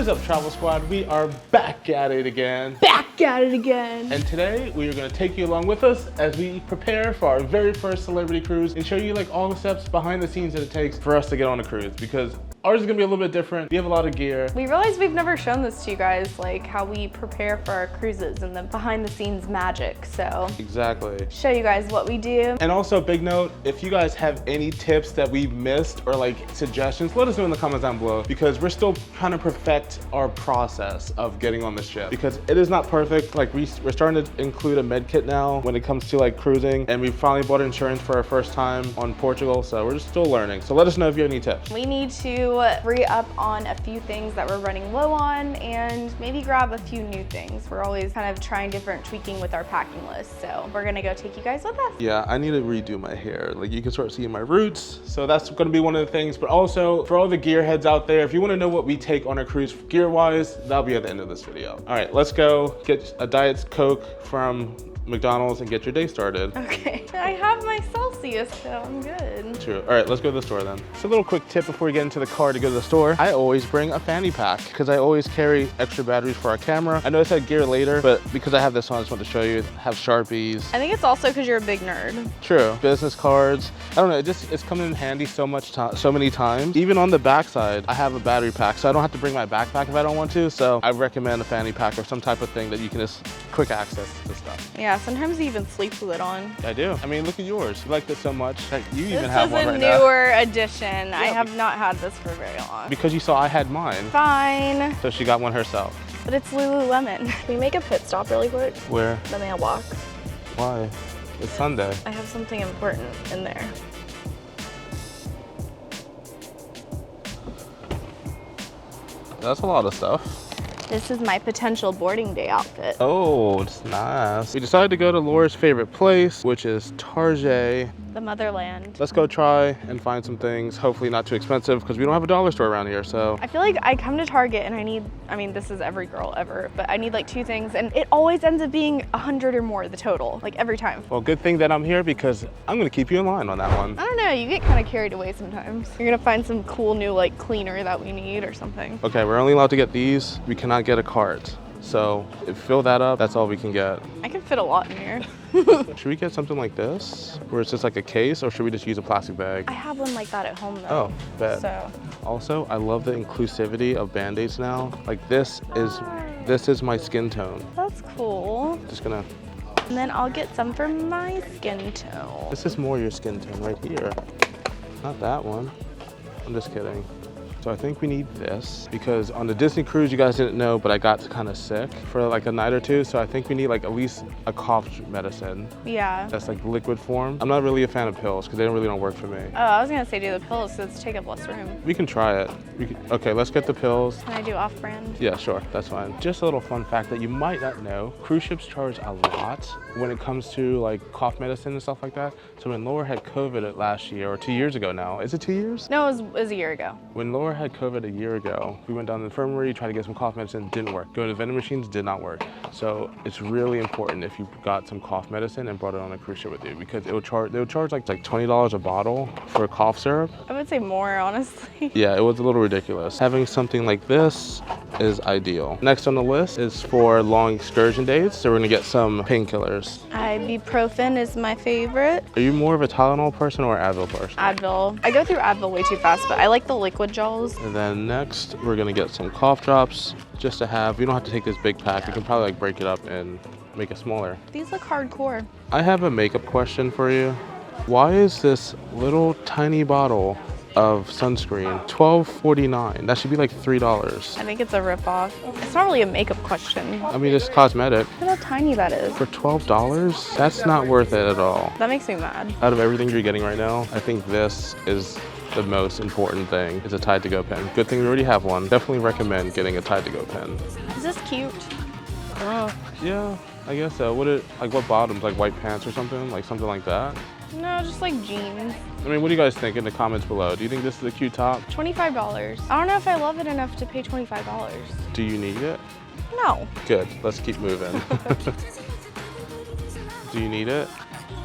What is up, Travel Squad? We are back at it again. Back at it again. And today we are going to take you along with us as we prepare for our very first celebrity cruise and show you like all the steps behind the scenes that it takes for us to get on a cruise, because ours is gonna be a little bit different. We have a lot of gear. We realized we've never shown this to you guys, like how we prepare for our cruises and the behind the scenes magic. So Exactly. show you guys what we do. And also, big note, if you guys have any tips that we've missed or like suggestions, let us know in the comments down below, because we're still trying to perfect our process of getting on the ship, because it is not perfect. Like we're starting to include a med kit now when it comes to like cruising, and we finally bought insurance for our first time on Portugal, so we're just still learning. So let us know if you have any tips. We need to re-up on a few things that we're running low on and maybe grab a few new things. We're always kind of trying different tweaking with our packing list, so we're gonna go take you guys with us. Yeah, I need to redo my hair. Like you can start seeing my roots, so that's gonna be one of the things. But also for all the gearheads out there, if you want to know what we take on a cruise gear wise, that'll be at the end of this video. All right, let's go get a Diet Coke from McDonald's and get your day started. Okay, I have my Celsius, so I'm good. True. All right, let's go to the store then. Just a little quick tip before we get into the car to go to the store. I always bring a fanny pack because I always carry extra batteries for our camera. I know I said gear later, but because I have this on, I just want to show you. Have Sharpies. I think it's also because you're a big nerd. True. Business cards. I don't know, it's coming in handy so many times. Even on the backside, I have a battery pack, so I don't have to bring my backpack if I don't want to. So I recommend a fanny pack or some type of thing that you can just quick access to stuff. Yeah, sometimes you even sleep with it on. I do. I mean, look at yours. You like this so much. Heck, you even have one right now. This is a newer addition. Yeah. I have not had this for very long. Because you saw I had mine. Fine. So she got one herself. But it's Lululemon. Can we make a pit stop really quick? Where? The mailbox. Why? It's Sunday. I have something important in there. That's a lot of stuff. This is my potential boarding day outfit. Oh, it's nice. We decided to go to Laura's favorite place, which is Target. The motherland. Let's go try and find some things, hopefully not too expensive, because we don't have a dollar store around here, so. I feel like I come to Target and I mean, this is every girl ever, but I need like two things, and it always ends up being 100 or more the total, like every time. Well, good thing that I'm here, because I'm gonna keep you in line on that one. I don't know, you get kind of carried away sometimes. You're gonna find some cool new like cleaner that we need or something. Okay, we're only allowed to get these. We cannot get a cart. So fill that up, that's all we can get. I can fit a lot in here. Should we get something like this, where it's just like a case, or should we just use a plastic bag? I have one like that at home though. Oh, bet. So. Also, I love the inclusivity of Band-Aids now. Like this is my skin tone. That's cool. Just gonna. And then I'll get some for my skin tone. This is more your skin tone right here. Not that one. I'm just kidding. So I think we need this, because on the Disney cruise, you guys didn't know, but I got kind of sick for like a night or two. So I think we need like at least a cough medicine. Yeah. That's like liquid form. I'm not really a fan of pills because they don't work for me. Oh, I was gonna say do the pills because take up less room. We can try it. Okay, let's get the pills. Can I do off-brand? Yeah, sure, that's fine. Just a little fun fact that you might not know, cruise ships charge a lot when it comes to like cough medicine and stuff like that. So when Laura had COVID last year, or 2 years ago now, is it 2 years? No, it was a year ago. When Laura had COVID a year ago, we went down to the infirmary, tried to get some cough medicine, didn't work. Going to vending machines, did not work. So it's really important if you got some cough medicine and brought it on a cruise ship with you, because they would charge like $20 a bottle for a cough syrup. I would say more, honestly. Yeah, it was a little ridiculous. Having something like this is ideal. Next on the list is for long excursion days, so we're gonna get some painkillers. Ibuprofen is my favorite. Are you more of a Tylenol person or Advil person? Advil. I go through Advil way too fast, but I like the liquid gels. And then next, we're gonna get some cough drops, just to have. You don't have to take this big pack. You can probably like break it up and make it smaller. These look hardcore. I have a makeup question for you. Why is this little tiny bottle of sunscreen $12.49? That should be like $3. I think it's a ripoff. It's not really a makeup question. I mean, it's cosmetic. Look how tiny that is. For $12? That's not worth it at all. That makes me mad. Out of everything you're getting right now, I think this is the most important thing, is a Tide to Go pen. Good thing we already have one. Definitely recommend getting a Tide to Go pen. Is this cute? Yeah, I guess so. What bottoms? Like white pants or something? Like something like that? No, just like jeans. I mean, what do you guys think in the comments below? Do you think this is a cute top? $25. I don't know if I love it enough to pay $25. Do you need it? No. Good, let's keep moving. Do you need it?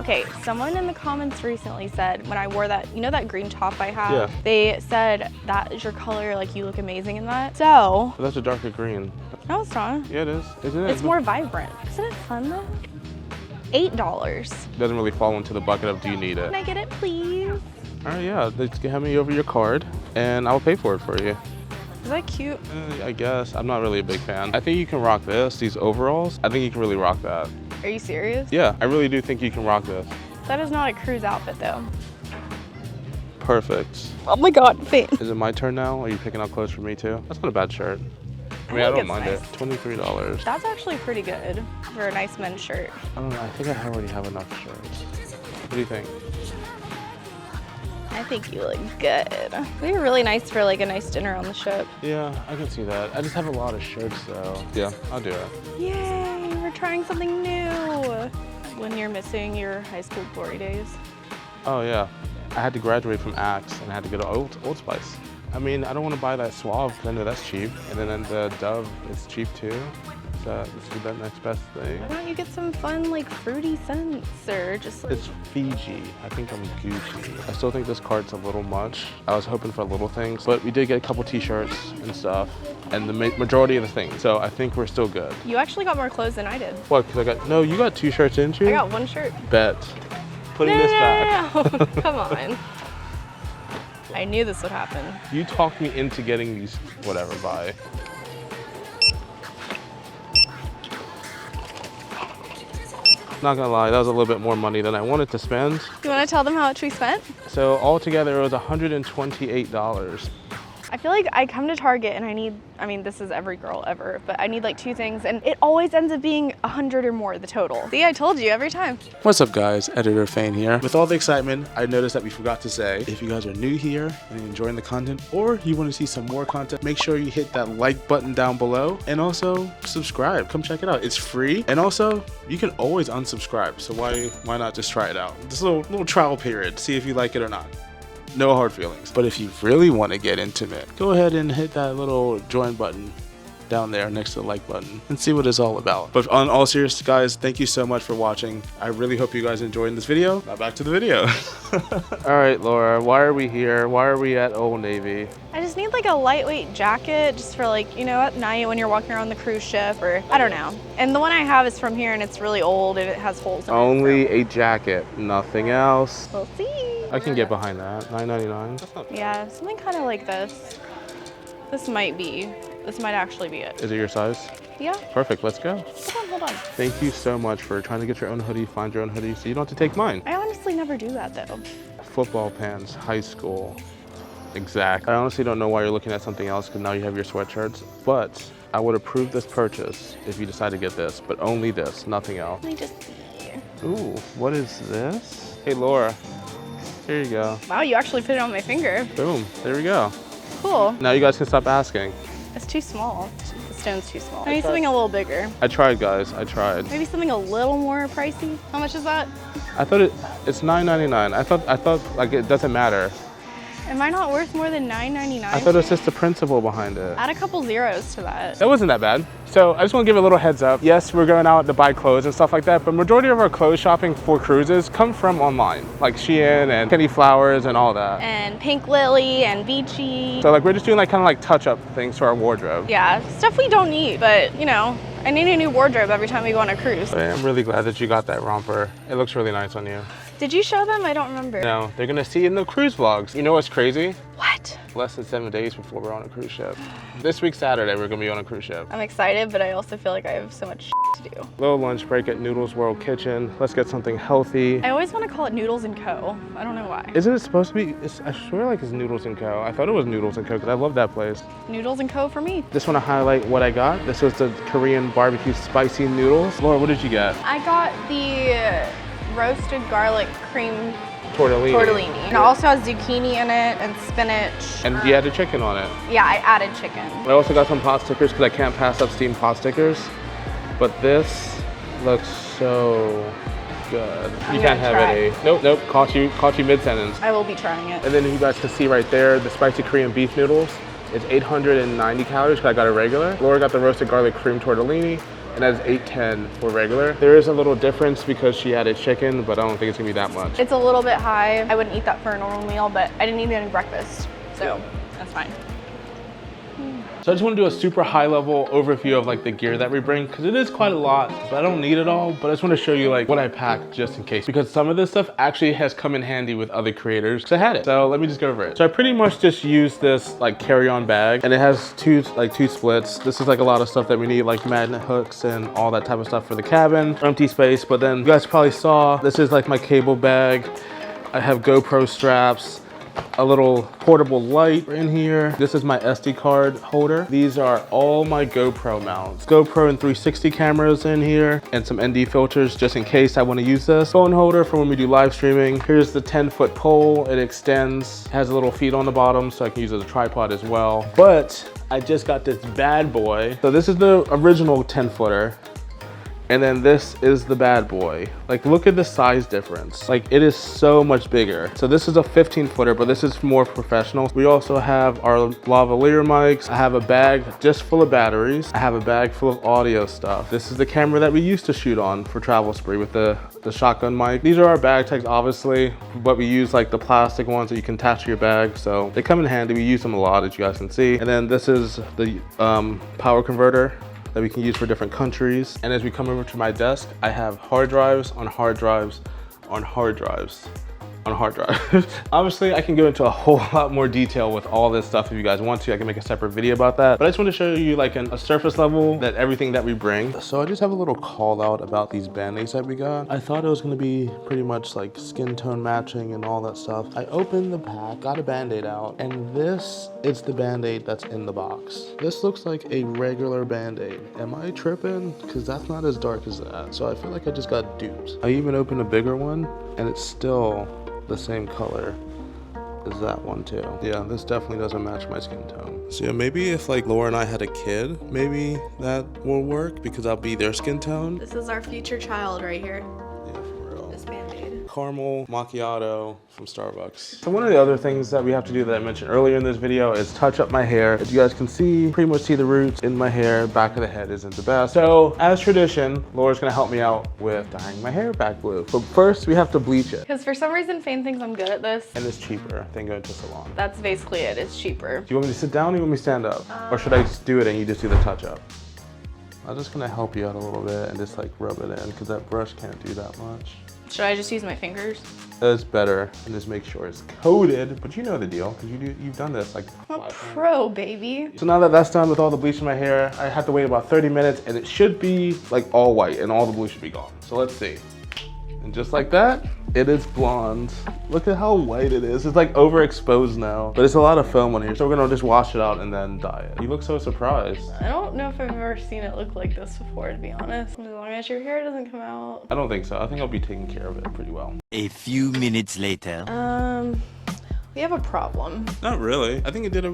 Okay, someone in the comments recently said when I wore that, you know that green top I have? Yeah. They said that is your color, like you look amazing in that. So. But that's a darker green. No, it's not. Yeah, it is. Isn't it? It's more vibrant. Isn't it fun though? $8. Doesn't really fall into the bucket of do you need it. Can I get it, please? All right, yeah. Just hand me over your card and I'll pay for it for you. Is that cute? I guess. I'm not really a big fan. I think you can rock this, these overalls. I think you can really rock that. Are you serious? Yeah, I really do think you can rock this. That is not a cruise outfit though. Perfect. Oh my God, Fain. Is it my turn now? Are you picking out clothes for me too? That's not a bad shirt. I mean, I think don't it's mind nice. it. $23. That's actually pretty good for a nice men's shirt. I don't know. I think I already have enough shirts. What do you think? I think you look good. It'd be really nice for like a nice dinner on the ship. Yeah, I can see that. I just have a lot of shirts though. Yeah, I'll do it. Yay, we're trying something new. When you're missing your high school glory days. Oh yeah. I had to graduate from Axe and I had to go to Old Spice. I mean, I don't want to buy that Suave because I know that's cheap. And then the Dove is cheap too. So let's do that next best thing. Why don't you get some fun like fruity scents or just like... It's Fiji. I think I'm Gucci. I still think this card's a little much. I was hoping for little things, but we did get a couple t-shirts and stuff and the majority of the things. So I think we're still good. You actually got more clothes than I did. What, because no, you got 2 shirts, didn't you? I got 1 shirt. Bet. Putting this back. No. Come on. I knew this would happen. You talked me into getting these, whatever, bye. Not gonna lie, that was a little bit more money than I wanted to spend. You want to tell them how much we spent? So altogether, it was $128. I feel like I come to Target and I mean, this is every girl ever, but I need like 2 things and it always ends up being 100 or more, the total. See, I told you every time. What's up guys, Editor Fain here. With all the excitement, I noticed that we forgot to say, if you guys are new here and enjoying the content, or you want to see some more content, make sure you hit that like button down below and also subscribe. Come check it out, it's free. And also, you can always unsubscribe, so why not just try it out? This little trial period, see if you like it or not. No hard feelings. But if you really want to get intimate, go ahead and hit that little join button down there next to the like button and see what it's all about. But on all seriousness, guys, thank you so much for watching. I really hope you guys enjoyed this video. Now back to the video. All right, Laura, why are we here? Why are we at Old Navy? I just need like a lightweight jacket just for like, you know, at night when you're walking around the cruise ship or I don't know. And the one I have is from here and it's really old and it has holes in it. Only a jacket, nothing else. We'll see. I can get behind that. $9.99. That's not bad. Yeah, something kind of like this. This might actually be it. Is it your size? Yeah. Perfect, let's go. Hold on. Thank you so much for trying to get your own hoodie, find your own hoodie, so you don't have to take mine. I honestly never do that though. Football pants, high school. Exact. I honestly don't know why you're looking at something else because now you have your sweatshirts, but I would approve this purchase if you decide to get this, but only this, nothing else. Let me just see. Ooh, what is this? Hey, Laura, here you go. Wow, you actually put it on my finger. Boom, there we go. Cool. Now you guys can stop asking. It's too small. The stone's too small. I need something a little bigger. I tried, guys, I tried. Maybe something a little more pricey. How much is that? I thought it's $9.99. I thought like it doesn't matter. Am I not worth more than $9.99? I thought it was just the principle behind it. Add a couple zeros to that. That wasn't that bad. So I just want to give a little heads up. Yes, we're going out to buy clothes and stuff like that, but majority of our clothes shopping for cruises come from online, like Shein and Kenny Flowers and all that. And Pink Lily and Beachy. So like we're just doing like kind of like touch-up things to our wardrobe. Yeah, stuff we don't need, but you know, I need a new wardrobe every time we go on a cruise. I'm really glad that you got that romper. It looks really nice on you. Did you show them? I don't remember. No, they're gonna see it in the cruise vlogs. You know what's crazy? What? Less than 7 days before we're on a cruise ship. This week, Saturday, we're gonna be on a cruise ship. I'm excited, but I also feel like I have so much to do. Little lunch break at Noodles World Kitchen. Let's get something healthy. I always want to call it Noodles & Co. I don't know why. Isn't it supposed to be? I swear like it's Noodles & Co. I thought it was Noodles & Co. because I love that place. Noodles & Co. for me. Just want to highlight what I got. This was the Korean barbecue spicy noodles. Laura, what did you get? I got the roasted garlic cream Tortellini. And it also has zucchini in it and spinach. And you added chicken on it. Yeah, I added chicken. I also got some pot stickers because I can't pass up steamed pot stickers. But this looks so good. You can't have any. Nope, caught you mid-sentence. I will be trying it. And then you guys can see right there, the spicy Korean beef noodles. It's 890 calories because I got a regular. Laura got the roasted garlic cream tortellini. and that's $8.10 for regular. There is a little difference because she added chicken, but I don't think it's gonna be that much. It's a little bit high. I wouldn't eat that for a normal meal, but I didn't eat any breakfast, so that's fine. So I just want to do a super high level overview of like the gear that we bring, because it is quite a lot, but I don't need it all. But I just want to show you like what I packed just in case, because some of this stuff actually has come in handy with other creators because I had it. So let me just go over it. So I pretty much just used this like carry-on bag, and it has two splits. This is like a lot of stuff that we need, like magnet hooks and all that type of stuff for the cabin, empty space. But then you guys probably saw, this is like my cable bag. I have GoPro straps, a little portable light in here. This is my SD card holder. These are all my GoPro mounts. GoPro and 360 cameras in here, and some ND filters just in case I want to use this. Phone holder for when we do live streaming. Here's the 10-foot pole. It extends, has a little feet on the bottom so I can use it as a tripod as well. But I just got this bad boy. So this is the original 10-footer. And then this is the bad boy. Like, look at the size difference. Like, it is so much bigger. So this is a 15-footer, but this is more professional. We also have our lavalier mics. I have a bag just full of batteries. I have a bag full of audio stuff. This is the camera that we used to shoot on for TravelSpree with the shotgun mic. These are our bag tags, obviously, but we use like the plastic ones that you can attach to your bag. So they come in handy. We use them a lot, as you guys can see. And then this is the power converter that we can use for different countries. And as we come over to my desk, I have hard drives on hard drives on hard drives on hard drive. Obviously, I can go into a whole lot more detail with all this stuff if you guys want to. I can make a separate video about that. But I just want to show you like a surface level that everything that we bring. So I just have a little call out about these band-aids that we got. I thought it was going to be pretty much like skin tone matching and all that stuff. I opened the pack, got a band-aid out, and this is the band-aid that's in the box. This looks like a regular band-aid. Am I tripping? Because that's not as dark as that. So I feel like I just got duped. I even opened a bigger one, and it's still the same color as that one too. Yeah, this definitely doesn't match my skin tone. So yeah, maybe if like Laura and I had a kid, maybe that will work because I'll be their skin tone. This is our future child right here. Yeah, for real. This Band-Aid. Caramel macchiato from Starbucks. So one of the other things that we have to do that I mentioned earlier in this video is touch up my hair. As you guys can see, pretty much see the roots in my hair. Back of the head isn't the best. So as tradition, Laura's gonna help me out with dyeing my hair back blue. But first we have to bleach it. Because for some reason, Fane thinks I'm good at this. And it's cheaper than going to a salon. That's basically it, it's cheaper. Do you want me to sit down or you want me to stand up? Or should I just do it and you just do the touch up? I'm just gonna help you out a little bit and just like rub it in because that brush can't do that much. Should I just use my fingers? It's better and just make sure it's coated, but you know the deal because you've done this like I'm a pro, baby. So now that that's done with all the bleach in my hair, I have to wait about 30 minutes and it should be like all white and all the blue should be gone. So let's see. And just like that, it is blonde. Look at how white it is. It's like overexposed now, but it's a lot of film on here. So we're gonna just wash it out and then dye it. You look so surprised. I don't know if I've ever seen it look like this before, to be honest. As long as your hair doesn't come out. I don't think so. I think I'll be taking care of it pretty well. A few minutes later. We have a problem. Not really. I think you did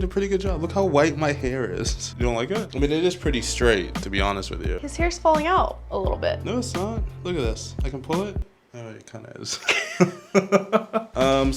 a pretty good job. Look how white my hair is. You don't like it? I mean, it is pretty straight, to be honest with you. His hair's falling out a little bit. No, it's not. Look at this. I can pull it. Oh, it kind of is.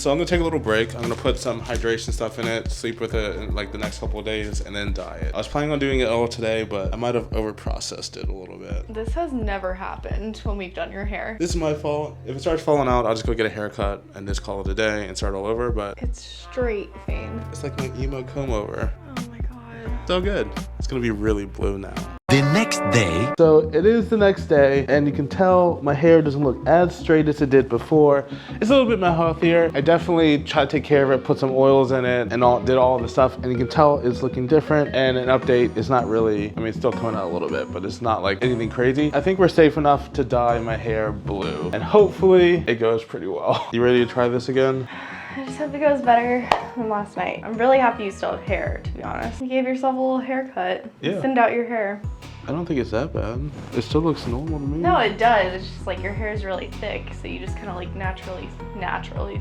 So I'm gonna take a little break. I'm gonna put some hydration stuff in it, sleep with it in like the next couple of days, and then dye it. I was planning on doing it all today, but I might have over-processed it a little bit. This has never happened when we've done your hair. This is my fault. If it starts falling out, I'll just go get a haircut and just call it a day and start all over, but It's straight, Fane. it's like my emo comb over. Oh my god. It's all good. It's gonna be really blue now. The next day. So it is the next day, and you can tell my hair doesn't look as straight as it did before. It's a little bit more healthier. I definitely tried to take care of it, put some oils in it, and did all the stuff, and you can tell it's looking different. And an update is not really, I mean, it's still coming out a little bit, but it's not like anything crazy. I think we're safe enough to dye my hair blue, and hopefully it goes pretty well. You ready to try this again? I just hope it goes better than last night. I'm really happy you still have hair, to be honest. You gave yourself a little haircut. Yeah. Thinned out your hair. I don't think it's that bad. It still looks normal to me. No, it does. It's just like your hair is really thick, so you just kind of like naturally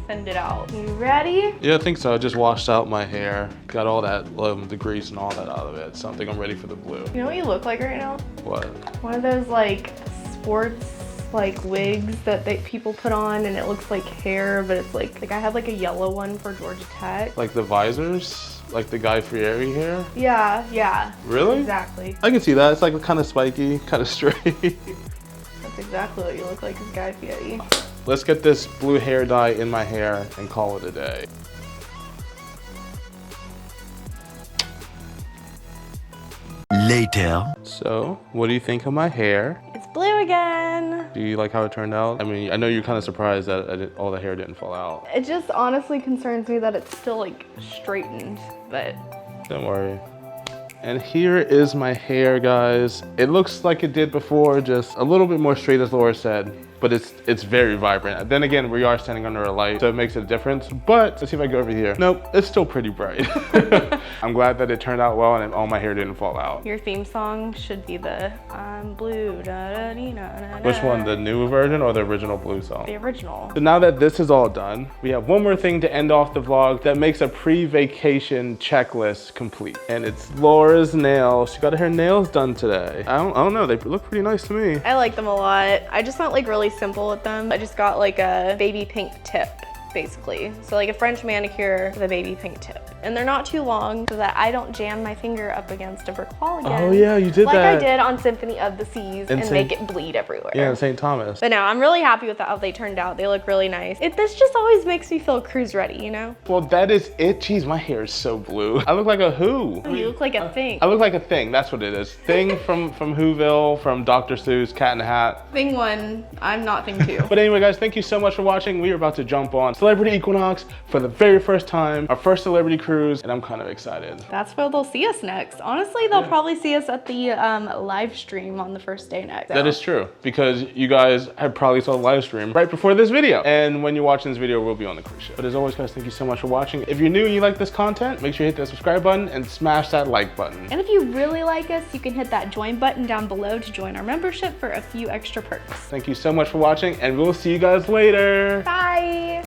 thinned it out. You ready? Yeah, I think so. I just washed out my hair, got all that, the grease and all that out of it. So I think I'm ready for the blue. You know what you look like right now? What? One of those like sports like wigs that people put on, and it looks like hair, but it's like I had like a yellow one for Georgia Tech. Like the visors? like the Guy Fieri hair? Yeah. Really? Exactly. I can see that. It's like kind of spiky, kind of straight. That's exactly what you look like as Guy Fieri. Let's get this blue hair dye in my hair and call it a day. Later. So, what do you think of my hair? It's blue again. Do you like how it turned out? I mean, I know you're kind of surprised that all the hair didn't fall out. It just honestly concerns me that it's still like straightened, but Don't worry. And here is my hair, guys. It looks like it did before, just a little bit more straight, as Laura said, but it's very vibrant. Then again, we are standing under a light, so it makes a difference. But let's see if I go over here. Nope, it's still pretty bright. I'm glad that it turned out well and all my hair didn't fall out. your theme song should be the I'm blue. Da, da, dee, na, na, Which na. one, the new version or the original blue song? The original. So now that this is all done, we have one more thing to end off the vlog that makes a pre-vacation checklist complete. And it's Laura's nails. She got her nails done today. I don't know, they look pretty nice to me. I like them a lot. I just went like really simple with them. I just got like a baby pink tip, basically. So like a French manicure with a baby pink tip. And they're not too long so that I don't jam my finger up against a brick wall again. Oh yeah, you did like that. I did on Symphony of the Seas and make it bleed everywhere. Yeah, St. Thomas. But no, I'm really happy with how they turned out. They look really nice. This just always makes me feel cruise ready, you know? Well, that is it. Jeez, my hair is so blue. I look like a who. You look like a thing. I look like a thing, that's what it is. Thing from Whoville, from Dr. Seuss, Cat in the Hat. Thing 1, I'm not thing 2. But anyway, guys, thank you so much for watching. We are about to jump on Celebrity Equinox for the very first time, our first celebrity cruise, and I'm kind of excited. That's where they'll see us next. Honestly, they'll probably see us at the live stream on the first day next. That is true, because you guys have probably saw the live stream right before this video. And when you're watching this video, we'll be on the cruise ship. But as always, guys, thank you so much for watching. If you're new and you like this content, make sure you hit that subscribe button and smash that like button. And if you really like us, you can hit that join button down below to join our membership for a few extra perks. Thank you so much for watching, and we'll see you guys later. Bye.